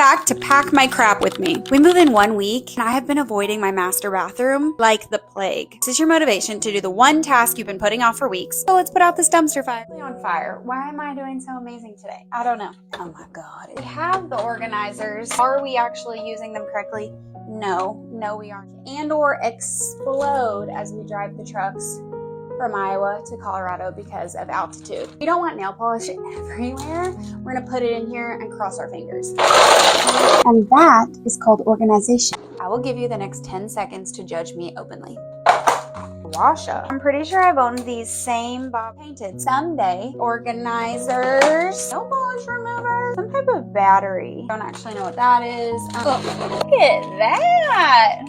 back to pack my crap with me. We move in 1 week, and I have been avoiding my master bathroom like the plague. This is your motivation to do the one task you've been putting off for weeks. So let's put out this dumpster fire. On fire. Why am I doing so amazing today? I don't know. Oh my god. We have the organizers. Are we actually using them correctly? No, we aren't. And or explode as we drive the trucks from Iowa to Colorado because of altitude. We don't want nail polish everywhere. We're gonna put it in here and cross our fingers. And that is called organization. I will give you the next 10 seconds to judge me openly. Wash up. I'm pretty sure I've owned these same Bob painted. Someday, organizers, nail polish remover, some type of battery. Don't actually know what that is. Oh, look at that.